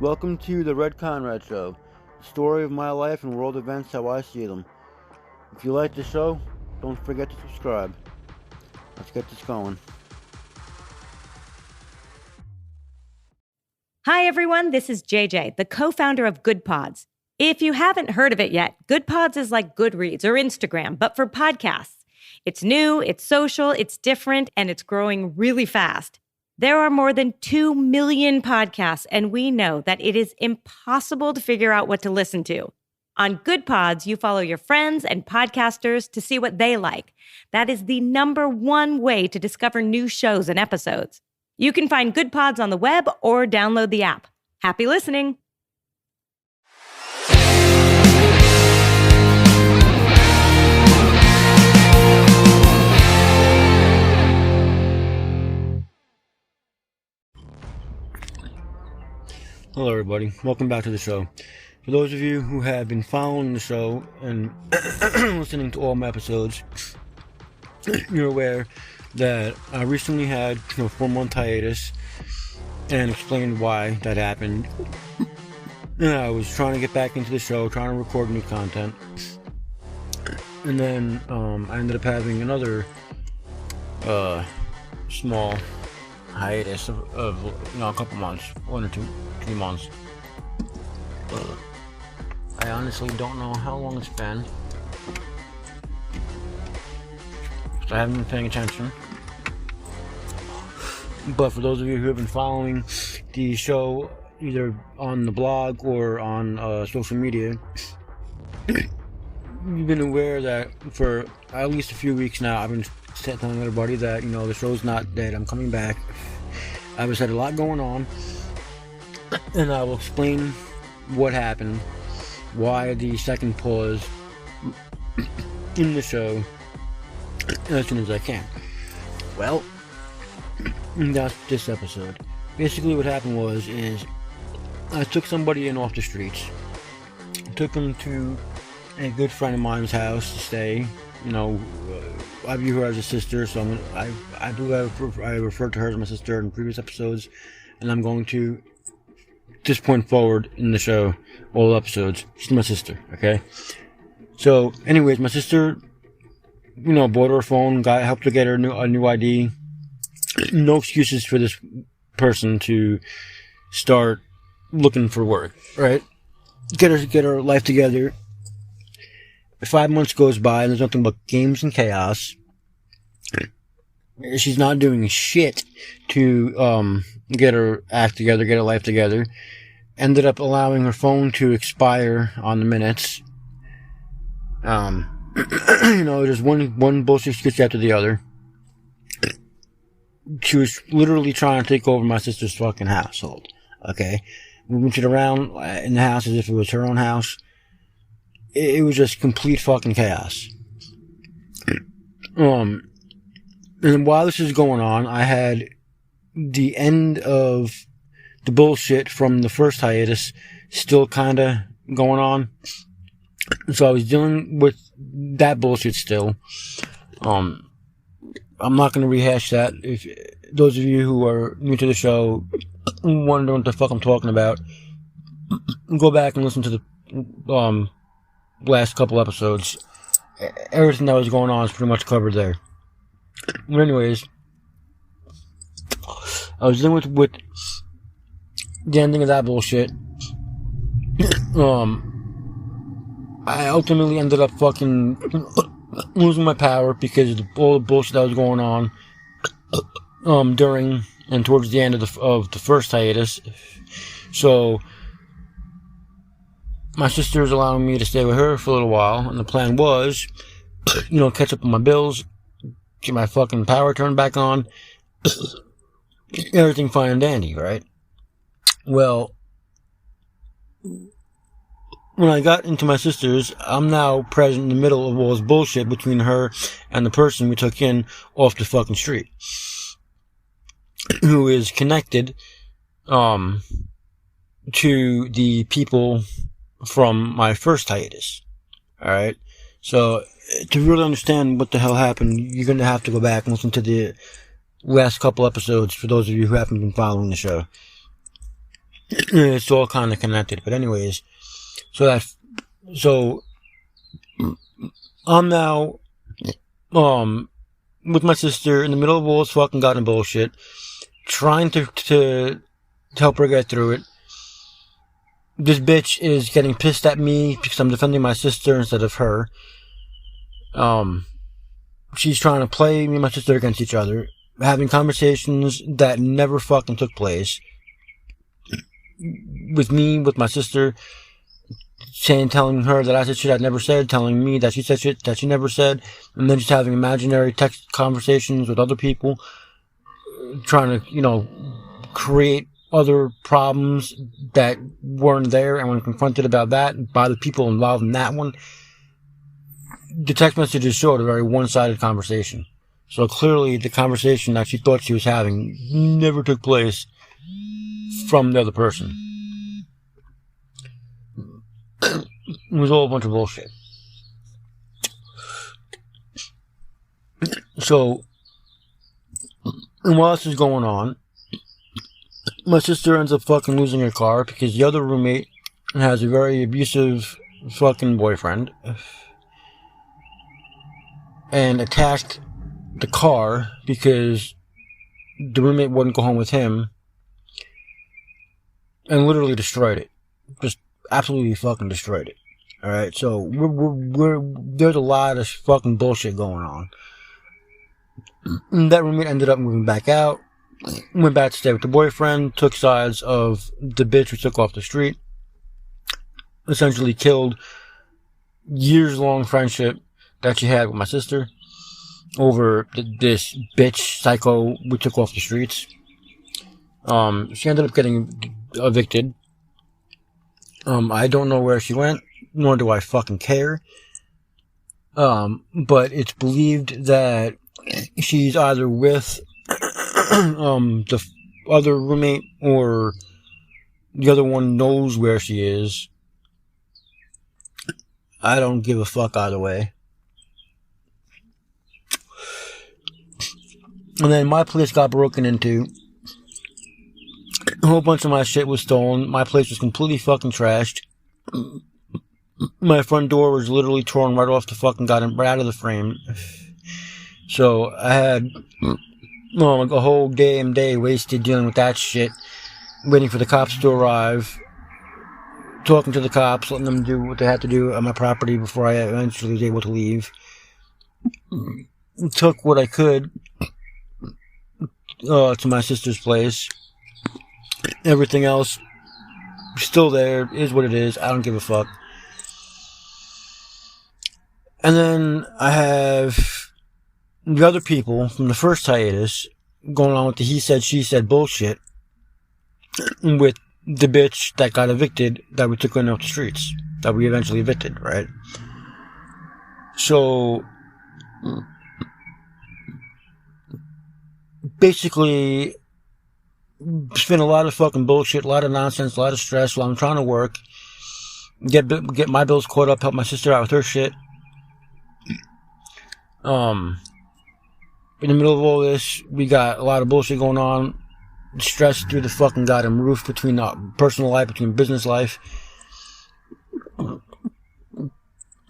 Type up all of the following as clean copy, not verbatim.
Welcome to the Red Conrad Show, the story of my life and world events how I see them. If you like the show, don't forget to subscribe. Let's get this going. Hi, everyone. This is JJ, the co-founder of Good Pods. If you haven't heard of it yet, Good Pods is like Goodreads or Instagram, but for podcasts. It's new, it's social, it's different, and it's growing really fast. There are more than 2 million podcasts, and we know that it is impossible to figure out what to listen to. On Good Pods, you follow your friends and podcasters to see what they like. That is the number one way to discover new shows and episodes. You can find Good Pods on the web or download the app. Happy listening. Hello everybody, welcome back to the show. For those of you who have been following the show and listening to all my episodes, you're aware that I recently had a 4-month hiatus and explained why that happened. And I was trying to get back into the show, trying to record new content. And then I ended up having another small hiatus of a couple months, 1 or 2 months. I honestly don't know how long it's been. I haven't been paying attention. But for those of you who have been following the show either on the blog or on social media, you've been aware that for at least a few weeks now I've been telling everybody that the show's not dead. I'm coming back. I've just had a lot going on, and I will explain what happened, why the second pause in the show as soon as I can. Well, that's this episode. Basically what happened was I took somebody in off the streets. Took them to a good friend of mine's house to stay. I view her as a sister, so I believe I referred to her as my sister in previous episodes, and I'm going to, this point forward in the show, all episodes, she's my sister, okay? So, anyways, my sister, bought her a phone, helped her get her a new ID. No excuses for this person to start looking for work, right? Get her life together. 5 months goes by and there's nothing but games and chaos. She's not doing shit to get her act together, get her life together. Ended up allowing her phone to expire on the minutes. There's one bullshit sketch after the other. She was literally trying to take over my sister's fucking household. Okay? Moving shit around in the house as if it was her own house. It was just complete fucking chaos. And while this is going on, I had the end of the bullshit from the first hiatus still kinda going on. So I was dealing with that bullshit still. I'm not gonna rehash that. If those of you who are new to the show wonder what the fuck I'm talking about, go back and listen to the last couple episodes. Everything that was going on is pretty much covered there. But anyways, I was dealing with the ending of that bullshit. I ultimately ended up fucking losing my power because of all the bullshit that was going on during and towards the end of the first hiatus. So my sister's allowing me to stay with her for a little while, and the plan was, catch up on my bills, get my fucking power turned back on, everything fine and dandy, right? Well, when I got into my sister's, I'm now present in the middle of all this bullshit between her and the person we took in off the fucking street, who is connected to the people from my first hiatus. Alright? So, to really understand what the hell happened, you're gonna have to go back and listen to the last couple episodes for those of you who haven't been following the show. It's all kind of connected. But anyways, so I'm now, with my sister in the middle of all this fucking goddamn bullshit, trying to help her get through it. This bitch is getting pissed at me because I'm defending my sister instead of her. She's trying to play me and my sister against each other, having conversations that never fucking took place. With me, with my sister, telling her that I said shit I'd never said, telling me that she said shit that she never said, and then just having imaginary text conversations with other people, trying to, create other problems that weren't there, and when confronted about that by the people involved in that one, the text messages showed a very one-sided conversation. So clearly the conversation that she thought she was having never took place from the other person. It was all a bunch of bullshit. So, and while this is going on, my sister ends up fucking losing her car because the other roommate has a very abusive fucking boyfriend and attacked the car because the roommate wouldn't go home with him and literally destroyed it. Just absolutely fucking destroyed it. Alright, so there's a lot of fucking bullshit going on. That roommate ended up moving back out, went back to stay with the boyfriend, took sides of the bitch who took off the street, essentially killed years-long friendship that she had with my sister over this bitch psycho we took off the streets. She ended up getting evicted. I don't know where she went, nor do I fucking care. But it's believed that she's either with the other roommate or the other one knows where she is. I don't give a fuck either way. And then my place got broken into. A whole bunch of my shit was stolen. My place was completely fucking trashed. My front door was literally torn right off the fucking right out of the frame. So I had a whole damn day wasted dealing with that shit, waiting for the cops to arrive, talking to the cops, letting them do what they had to do on my property before I eventually was able to leave. Took what I could to my sister's place. Everything else still there, is what it is. I don't give a fuck. And then I have the other people from the first hiatus going on with the he said, she said bullshit with the bitch that got evicted that we took in off the streets, that we eventually evicted, right? So basically, it's been a lot of fucking bullshit, a lot of nonsense, a lot of stress while I'm trying to work, get my bills caught up, help my sister out with her shit. In the middle of all this, we got a lot of bullshit going on, stress through the fucking goddamn roof between personal life, between business life.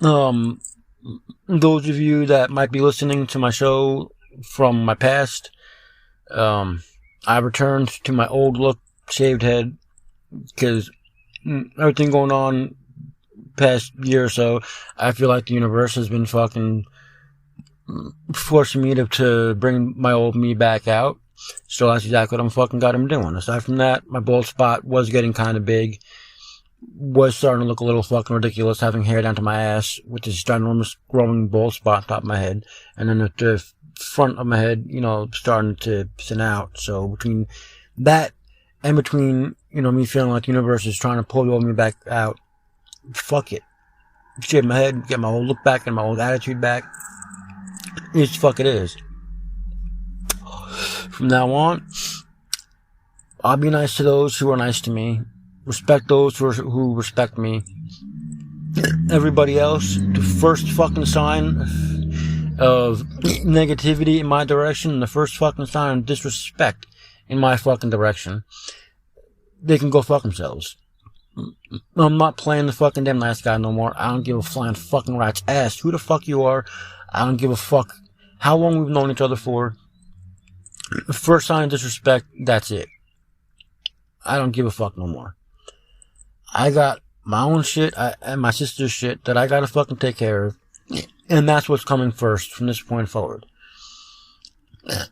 Those of you that might be listening to my show from my past, I returned to my old look, shaved head, because everything going on past year or so, I feel like the universe has been fucking forcing me to bring my old me back out. So that's exactly what I'm fucking got him doing. Aside from that, my bald spot was getting kind of big, was starting to look a little fucking ridiculous, having hair down to my ass with this ginormous growing bald spot on top of my head, and then at the front of my head, starting to thin out. So between that and between, me feeling like the universe is trying to pull me back out, fuck it. Shave my head, get my old look back and my old attitude back. It's fuck it is. From now on, I'll be nice to those who are nice to me. Respect those who respect me. Everybody else, the first fucking sign of negativity in my direction, and the first fucking sign of disrespect in my fucking direction, they can go fuck themselves. I'm not playing the fucking damn nice guy no more. I don't give a flying fucking rat's ass who the fuck you are. I don't give a fuck how long we've known each other for. First sign of disrespect, that's it. I don't give a fuck no more. I got my own shit and my sister's shit that I gotta fucking take care of. And that's what's coming first from this point forward.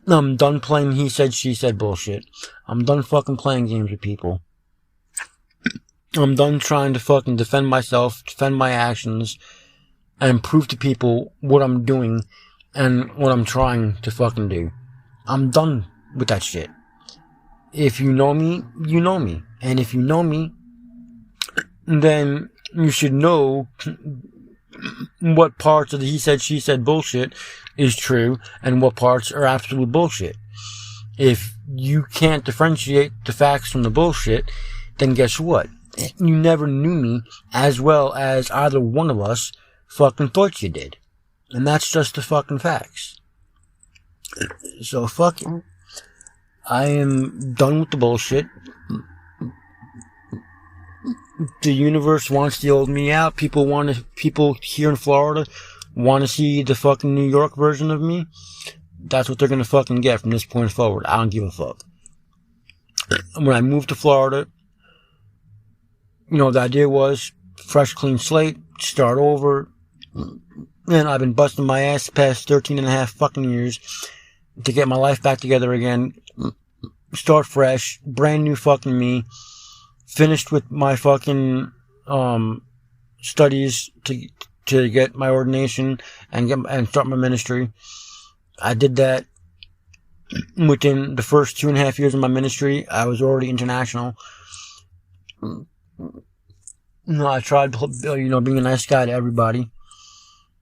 I'm done playing he said, she said bullshit. I'm done fucking playing games with people. I'm done trying to fucking defend myself, defend my actions, and prove to people what I'm doing and what I'm trying to fucking do. I'm done with that shit. If you know me, you know me. And if you know me, then you should know what parts of the he said, she said bullshit is true and what parts are absolute bullshit. If you can't differentiate the facts from the bullshit, then guess what? You never knew me as well as either one of us fucking thought you did. And that's just the fucking facts. So fuck it. I am done with the bullshit. The universe wants the old me out. People here in Florida want to see the fucking New York version of me. That's what they're gonna fucking get from this point forward. I don't give a fuck. When I moved to Florida, the idea was fresh, clean slate, start over. And I've been busting my ass the past 13 and a half fucking years to get my life back together again. Start fresh, brand new fucking me. Finished with my fucking studies to get my ordination and start my ministry. I did that within the first 2.5 years of my ministry. I was already international. I tried, being a nice guy to everybody.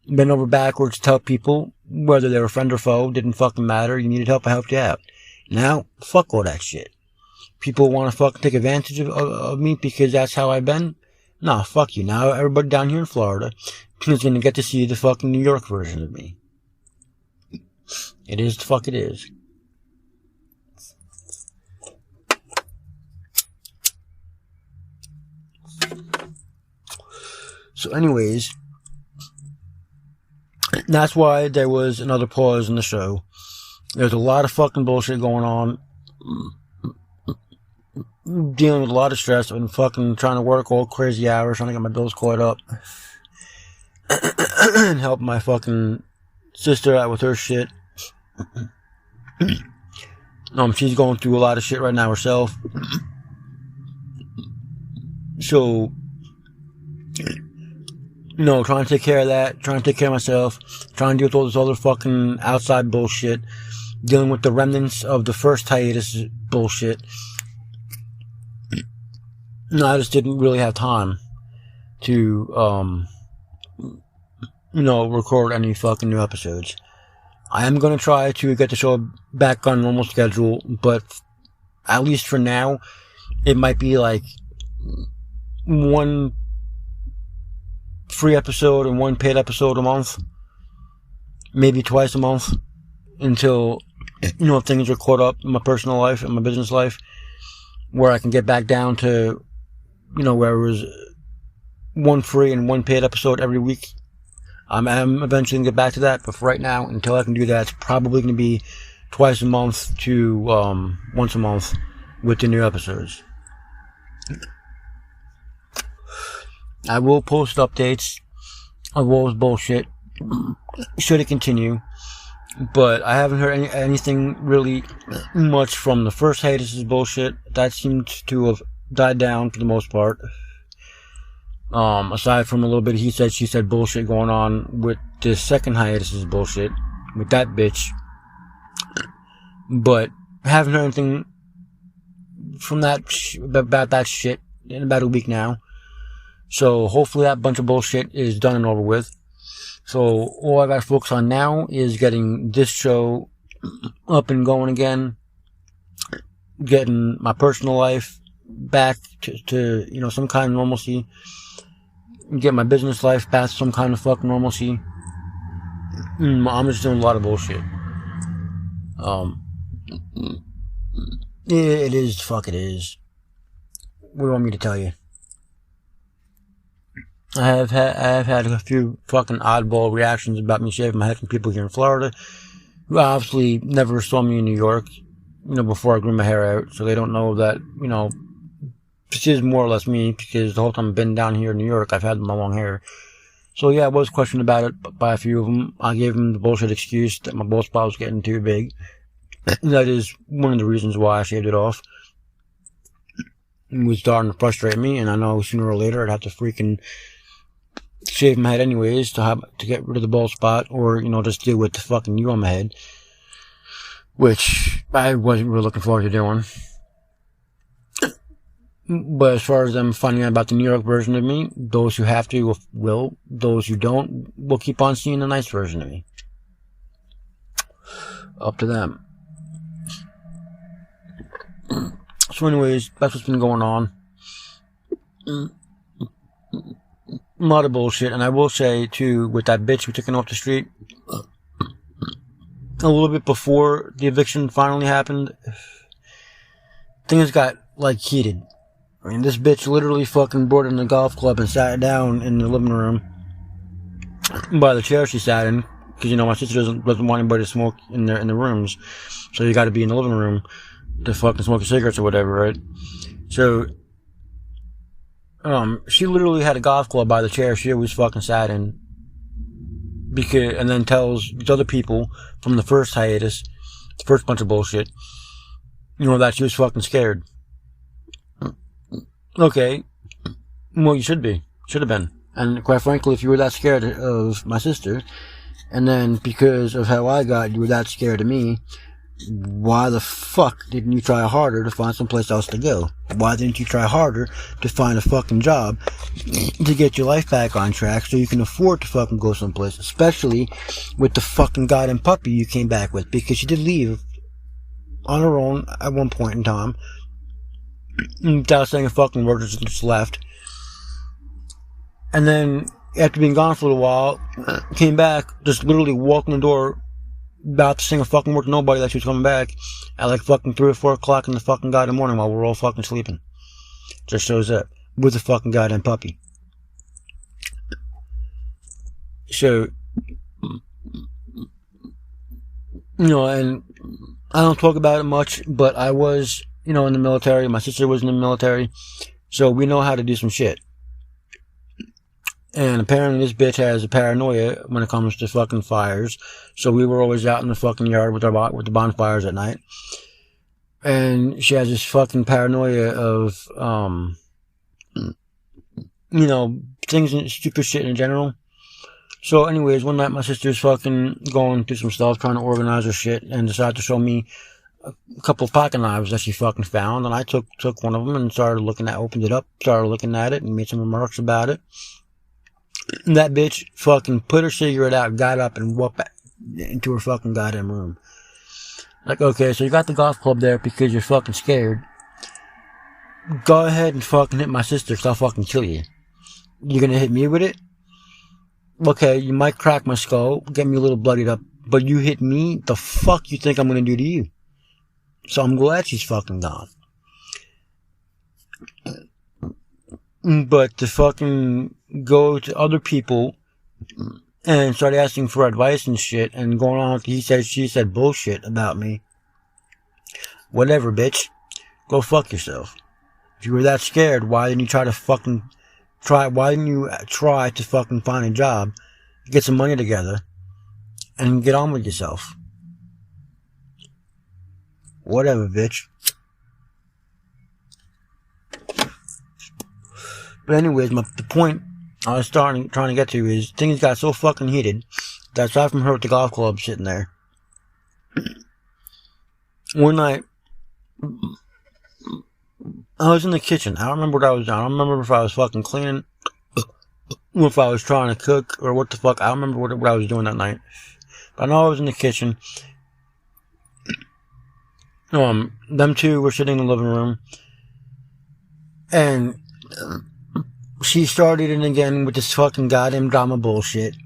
Bent over backwards to help people, whether they were friend or foe, didn't fucking matter. You needed help, I helped you out. Now, fuck all that shit. People want to fucking take advantage of me because that's how I've been. Nah, fuck you. Now everybody down here in Florida is going to get to see the fucking New York version of me. It is the fuck it is. So anyways, that's why there was another pause in the show. There's a lot of fucking bullshit going on. Dealing with a lot of stress and fucking trying to work all crazy hours, trying to get my bills caught up. And help my fucking sister out with her shit. She's going through a lot of shit right now herself. So, trying to take care of that, trying to take care of myself, trying to deal with all this other fucking outside bullshit, dealing with the remnants of the first hiatus bullshit. I just didn't really have time to, record any fucking new episodes. I am going to try to get the show back on normal schedule, but at least for now, it might be like one free episode and one paid episode a month. Maybe twice a month until, things are caught up in my personal life and my business life where I can get back down to, where it was one free and one paid episode every week. I'm eventually going to get back to that, but for right now, until I can do that, it's probably going to be twice a month to once a month with the new episodes. I will post updates of all this bullshit, should it continue, but I haven't heard anything really much from the first hiatus bullshit. That seems to have died down for the most part. Aside from a little bit of he said, she said bullshit going on with the second hiatus bullshit with that bitch. But I haven't heard anything from that about that shit in about a week now. So hopefully that bunch of bullshit is done and over with. So all I gotta focus on now is getting this show up and going again, getting my personal life back to some kind of normalcy, get my business life back to some kind of fucking normalcy. I'm just doing a lot of bullshit. It is, fuck it is. What do you want me to tell you? I have had a few fucking oddball reactions about me shaving my head from people here in Florida who obviously never saw me in New York, before I grew my hair out, so they don't know that, this is more or less me, because the whole time I've been down here in New York, I've had my long hair. So yeah, I was questioned about it by a few of them. I gave them the bullshit excuse that my bald spot was getting too big. That is one of the reasons why I shaved it off. It was starting to frustrate me, and I know sooner or later I'd have to freaking shave my head anyways to get rid of the bald spot, or, just deal with the fucking U on my head. Which I wasn't really looking forward to doing. But as far as them finding out about the New York version of me, those who have to will. Those who don't will keep on seeing the nice version of me. Up to them. So anyways, that's what's been going on. A lot of bullshit. And I will say, too, with that bitch we took off the street, a little bit before the eviction finally happened, things got, heated. I mean, this bitch literally fucking brought in the golf club and sat down in the living room by the chair she sat in, because, my sister doesn't want anybody to smoke in the rooms, so you gotta be in the living room to fucking smoke cigarettes or whatever, right? So, she literally had a golf club by the chair she always fucking sat in, and then tells these other people from the first hiatus, the first bunch of bullshit, that she was fucking scared. Okay, well, you should be. Should have been. And quite frankly, if you were that scared of my sister, and then because of how I got, you were that scared of me, why the fuck didn't you try harder to find someplace else to go? Why didn't you try harder to find a fucking job to get your life back on track so you can afford to fucking go someplace? Especially with the fucking goddamn puppy you came back with, because she did leave on her own at one point in time. Without saying a fucking word, just left. And then, after being gone for a little while, came back, just literally walked in the door, about to sing a fucking word to nobody that she was coming back, at fucking 3 or 4 o'clock in the fucking goddamn morning while we're all fucking sleeping. Just shows up. With a fucking goddamn puppy. So, and I don't talk about it much, but I was, in the military. My sister was in the military. So we know how to do some shit. And apparently this bitch has a paranoia when it comes to fucking fires. So we were always out in the fucking yard with the bonfires at night. And she has this fucking paranoia of, things and stupid shit in general. So anyways, one night my sister's fucking going through some stuff, trying to organize her shit, and decided to show me a couple of pocket knives that she fucking found, and I took one of them and opened it up, started looking at it, and made some remarks about it. And that bitch fucking put her cigarette out, got up, and walked back into her fucking goddamn room. Okay, so you got the golf club there because you're fucking scared. Go ahead and fucking hit my sister, because I'll fucking kill you. You're gonna hit me with it? Okay, you might crack my skull, get me a little bloodied up, but you hit me, the fuck you think I'm gonna do to you? So I'm glad she's fucking gone. But to fucking go to other people and start asking for advice and shit and going on with he said, she said bullshit about me. Whatever, bitch. Go fuck yourself. If you were that scared, why didn't you try to fucking find a job, get some money together, and get on with yourself? Whatever, bitch. But anyways, the point I was trying to get to is things got so fucking heated that aside from her with the golf club sitting there, one night I was in the kitchen. I don't remember what I was doing. I don't remember if I was fucking cleaning, or if I was trying to cook, or what the fuck. I don't remember what I was doing that night. But I know I was in the kitchen. Them two were sitting in the living room, and she started in again with this fucking goddamn drama bullshit,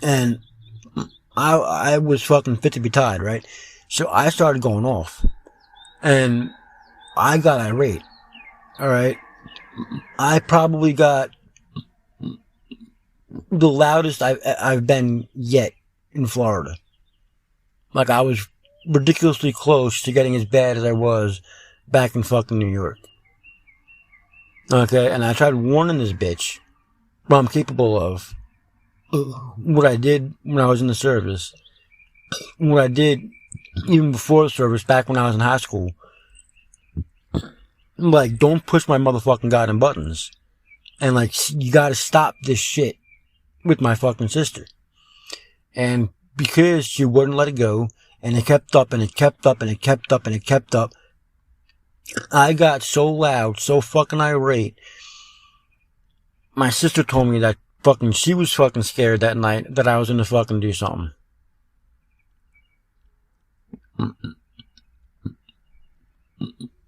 and I was fucking fit to be tied, right? So I started going off, and I got irate, alright? I probably got the loudest I've been yet in Florida. Like, I was ridiculously close to getting as bad as I was back in fucking New York. Okay, and I tried warning this bitch what I'm capable of. What I did when I was in the service. What I did even before the service, back when I was in high school. Like, don't push my motherfucking goddamn buttons. And, like, you gotta stop this shit with my fucking sister. And because she wouldn't let it go, and it kept up, and it kept up, and it kept up, and it kept up, I got so loud, so fucking irate. My sister told me that fucking she was fucking scared that night that I was gonna fucking do something.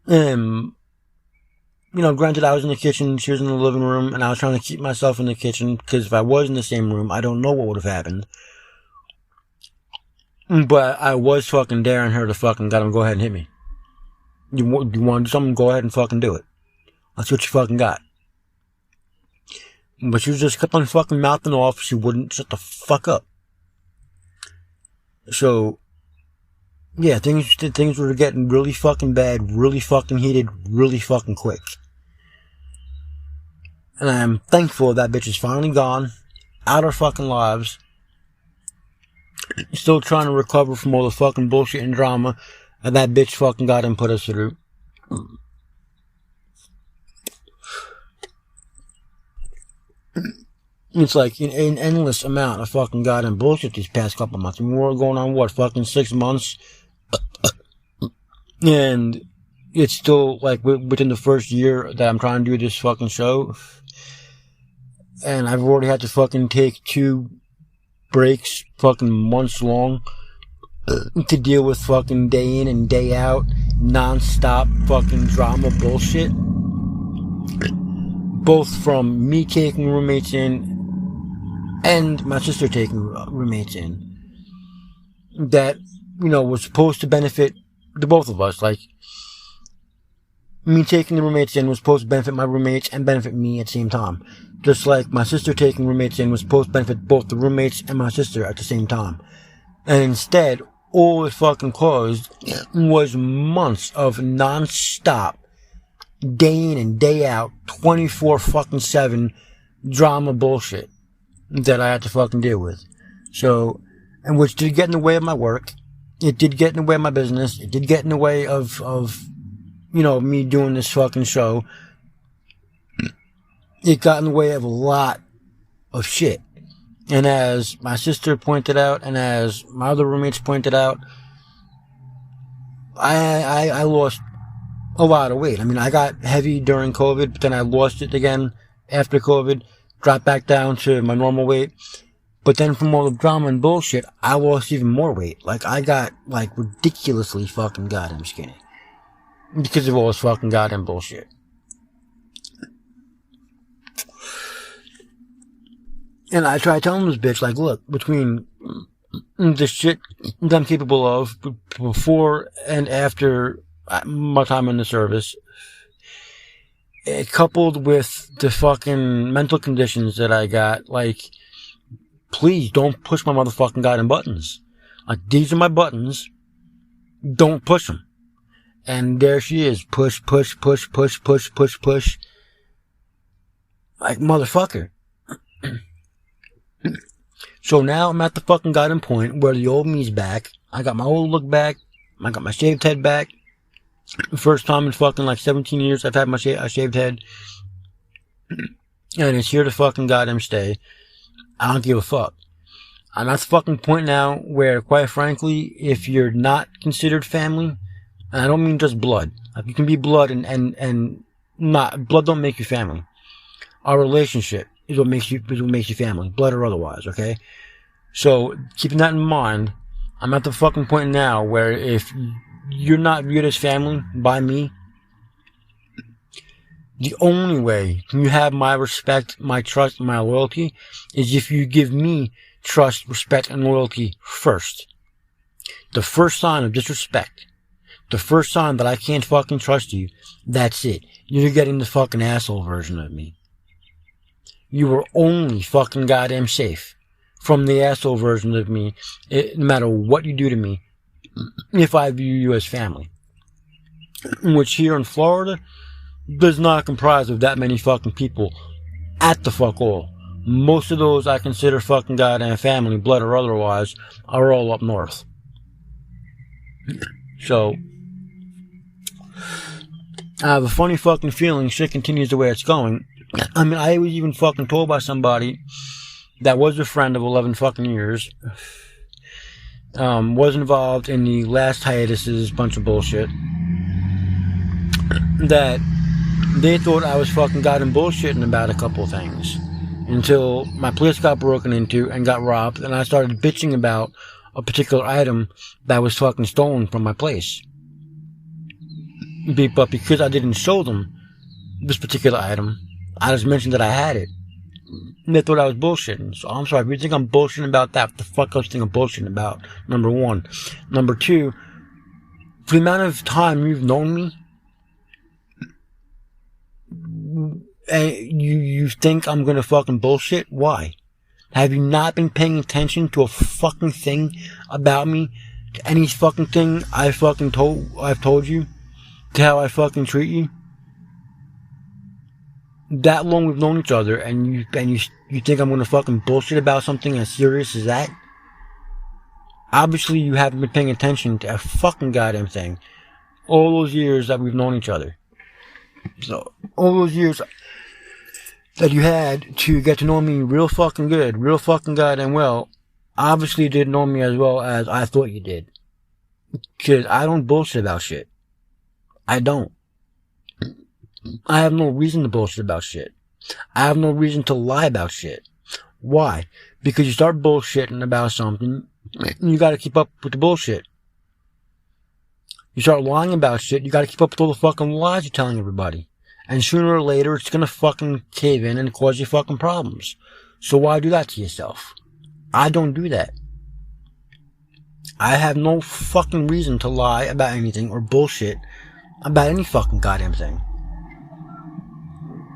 You know, granted, I was in the kitchen, she was in the living room, and I was trying to keep myself in the kitchen, because if I was in the same room, I don't know what would have happened. But I was fucking daring her to fucking go ahead and hit me. You want to do something, go ahead and fucking do it. That's what you fucking got. But she just kept on fucking mouthing off, she wouldn't shut the fuck up. So, yeah, things were getting really fucking bad, really fucking heated, really fucking quick. And I'm thankful that bitch is finally gone, out of our fucking lives. Still trying to recover from all the fucking bullshit and drama that bitch fucking got and put us through. It's like an endless amount of fucking goddamn bullshit these past couple months. I mean, we're going on, what, fucking 6 months? And it's still, like, within the first year that I'm trying to do this fucking show. And I've already had to fucking take 2 breaks, fucking months long, to deal with fucking day in and day out, non-stop fucking drama bullshit. Both from me taking roommates in and my sister taking roommates in. That, you know, was supposed to benefit the both of us. Like, me taking the roommates in was supposed to benefit my roommates and benefit me at the same time. Just like my sister taking roommates in was supposed to benefit both the roommates and my sister at the same time. And instead, all it fucking caused was months of non-stop, day in and day out, 24 fucking 7 drama bullshit that I had to fucking deal with. So, and which did get in the way of my work. It did get in the way of my business. It did get in the way of you know, me doing this fucking show. It got in the way of a lot of shit. And as my sister pointed out, and as my other roommates pointed out, I lost a lot of weight. I mean, I got heavy during COVID, but then I lost it again after COVID, dropped back down to my normal weight. But then from all the drama and bullshit, I lost even more weight. Like, I got, like, ridiculously fucking goddamn skinny. Because of all this fucking goddamn bullshit. And I try telling this bitch, like, look, between the shit that I'm capable of before and after my time in the service, coupled with the fucking mental conditions that I got, like, please don't push my motherfucking goddamn buttons. Like, these are my buttons. Don't push them. And there she is. Push, push, push, push, push, push, push. Like, motherfucker. So now I'm at the fucking goddamn point where the old me's back. I got my old look back. I got my shaved head back. First time in fucking like 17 years I've had my shaved head. And it's here to fucking goddamn stay. I don't give a fuck. I'm at the fucking point now where, quite frankly, if you're not considered family, and I don't mean just blood. Like, you can be blood and not, blood don't make you family. Our relationship is what makes you family, blood or otherwise, okay? So, keeping that in mind, I'm at the fucking point now where if you're not viewed as family by me, the only way you have my respect, my trust, and my loyalty is if you give me trust, respect, and loyalty first. The first sign of disrespect, the first sign that I can't fucking trust you, that's it. You're getting the fucking asshole version of me. You were only fucking goddamn safe from the asshole version of me, no matter what you do to me, if I view you as family. Which here in Florida does not comprise of that many fucking people at the fuck all. Most of those I consider fucking goddamn family, blood or otherwise, are all up north. So, I have a funny fucking feeling shit continues the way it's going. I mean, I was even fucking told by somebody that was a friend of 11 fucking years, was involved in the last Hiatus's bunch of bullshit, that they thought I was fucking goddamn bullshitting about a couple things until my place got broken into and got robbed, and I started bitching about a particular item that was fucking stolen from my place. But because I didn't show them this particular item, I just mentioned that I had it. And they thought I was bullshitting. So I'm sorry, if you think I'm bullshitting about that, what the fuck else do you think I'm bullshitting about? Number one. Number two, for the amount of time you've known me, and you think I'm gonna fucking bullshit? Why? Have you not been paying attention to a fucking thing about me? To any fucking thing I've told you? To how I fucking treat you? That long we've known each other, and you think I'm gonna fucking bullshit about something as serious as that? Obviously you haven't been paying attention to a fucking goddamn thing all those years that we've known each other. So, all those years that you had to get to know me real fucking good, real fucking goddamn well, obviously you didn't know me as well as I thought you did. Because I don't bullshit about shit. I don't. I have no reason to bullshit about shit. I have no reason to lie about shit. Why? Because you start bullshitting about something, you gotta keep up with the bullshit. You start lying about shit, you gotta keep up with all the fucking lies you're telling everybody. And sooner or later, it's gonna fucking cave in and cause you fucking problems. So why do that to yourself? I don't do that. I have no fucking reason to lie about anything or bullshit about any fucking goddamn thing.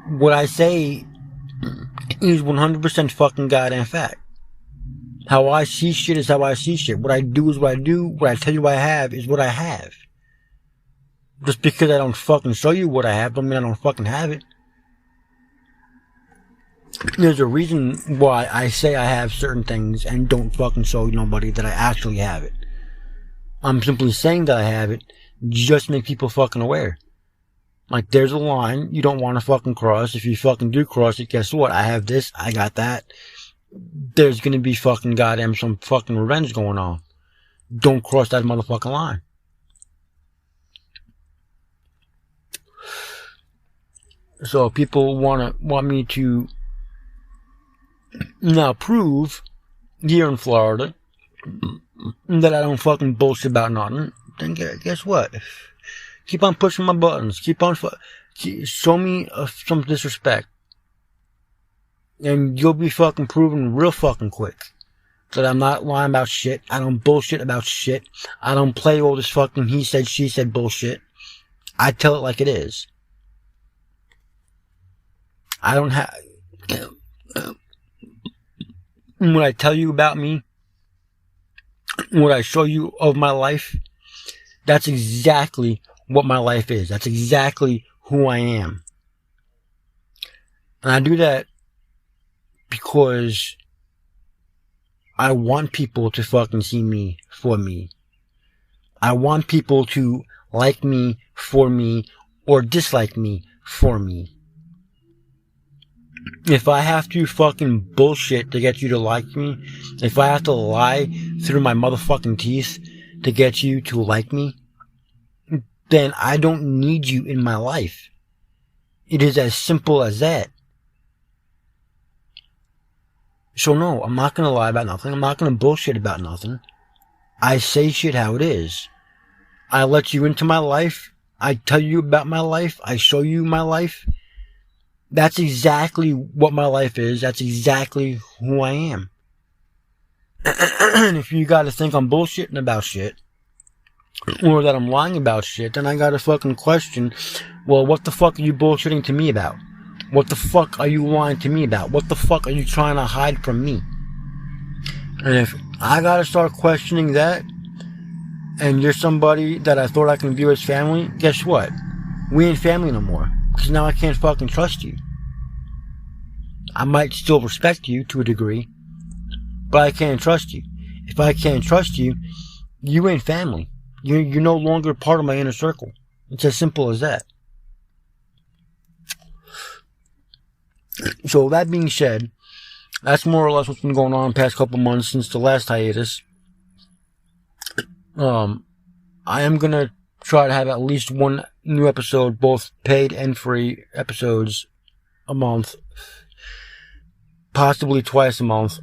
What I say is 100% fucking goddamn fact. How I see shit is how I see shit. What I do is what I do. What I tell you I have is what I have. Just because I don't fucking show you what I have don't mean I don't fucking have it. There's a reason why I say I have certain things and don't fucking show nobody that I actually have it. I'm simply saying that I have it just to make people fucking aware. Like, there's a line you don't want to fucking cross. If you fucking do cross it, guess what? I have this, I got that. There's gonna be fucking goddamn some fucking revenge going on. Don't cross that motherfucking line. So people want me to now prove here in Florida that I don't fucking bullshit about nothing. Then guess what? Keep on pushing my buttons. Keep on show me some disrespect, and you'll be fucking proven real fucking quick that I'm not lying about shit. I don't bullshit about shit. I don't play all this fucking he said she said bullshit. I tell it like it is. I don't have... When I tell you about me, what I show you of my life, that's exactly what my life is. That's exactly who I am. And I do that because I want people to fucking see me for me. I want people to like me for me or dislike me for me. If I have to fucking bullshit to get you to like me, if I have to lie through my motherfucking teeth to get you to like me, then I don't need you in my life. It is as simple as that. So no, I'm not gonna lie about nothing. I'm not gonna bullshit about nothing. I say shit how it is. I let you into my life. I tell you about my life. I show you my life. That's exactly what my life is. That's exactly who I am. And if you gotta think I'm bullshitting about shit, or that I'm lying about shit, then I gotta fucking question, well, what the fuck are you bullshitting to me about? What the fuck are you lying to me about? What the fuck are you trying to hide from me? And if I gotta start questioning that, and you're somebody that I thought I can view as family, guess what? We ain't family no more. Because now I can't fucking trust you. I might still respect you to a degree, but I can't trust you. If I can't trust you, you ain't family. You're no longer part of my inner circle. It's as simple as that. So that being said, that's more or less what's been going on the past couple months since the last hiatus. I am gonna try to have at least one new episode, both paid and free episodes, a month. Possibly twice a month,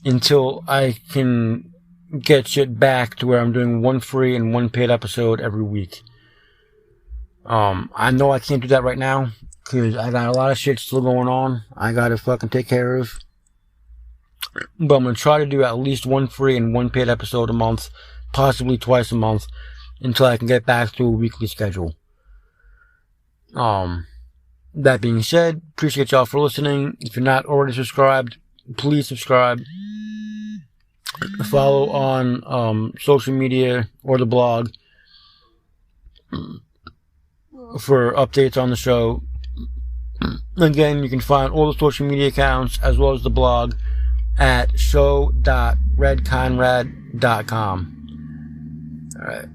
until I can get shit back to where I'm doing one free and one paid episode every week. I know I can't do that right now, because I got a lot of shit still going on. I gotta fucking take care of. But I'm gonna try to do at least one free and one paid episode a month, possibly twice a month, until I can get back to a weekly schedule. That being said, appreciate y'all for listening. If you're not already subscribed, please subscribe. Follow on social media or the blog for updates on the show. Again, you can find all the social media accounts as well as the blog at show.redconrad.com. Alright,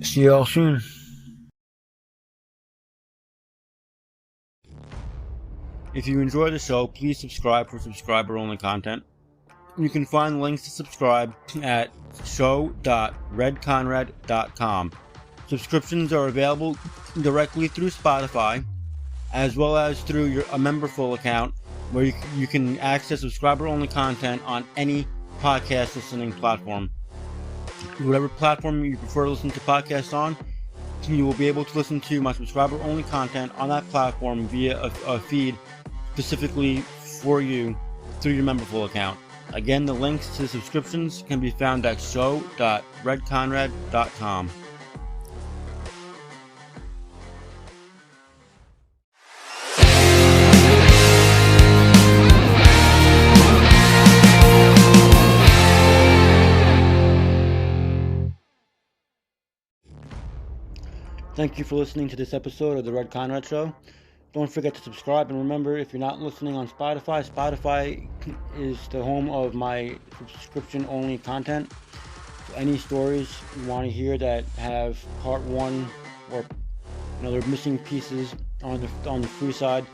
see y'all soon. If you enjoy the show, please subscribe for subscriber-only content. You can find links to subscribe at show.redconrad.com. Subscriptions are available directly through Spotify, as well as through a Memberful account, where you can access subscriber-only content on any podcast listening platform. Whatever platform you prefer to listen to podcasts on, you will be able to listen to my subscriber-only content on that platform via a feed specifically for you through your Memberful account. Again, the links to the subscriptions can be found at show.redconrad.com. Thank you for listening to this episode of The Red Conrad Show. Don't forget to subscribe, and remember, if you're not listening on Spotify, Spotify is the home of my subscription-only content. So any stories you want to hear that have part one or they're missing pieces on the free side,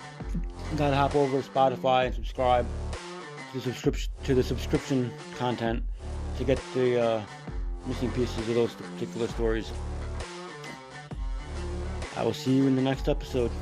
you gotta hop over to Spotify and subscribe to the subscription content to get the missing pieces of those particular stories. I will see you in the next episode.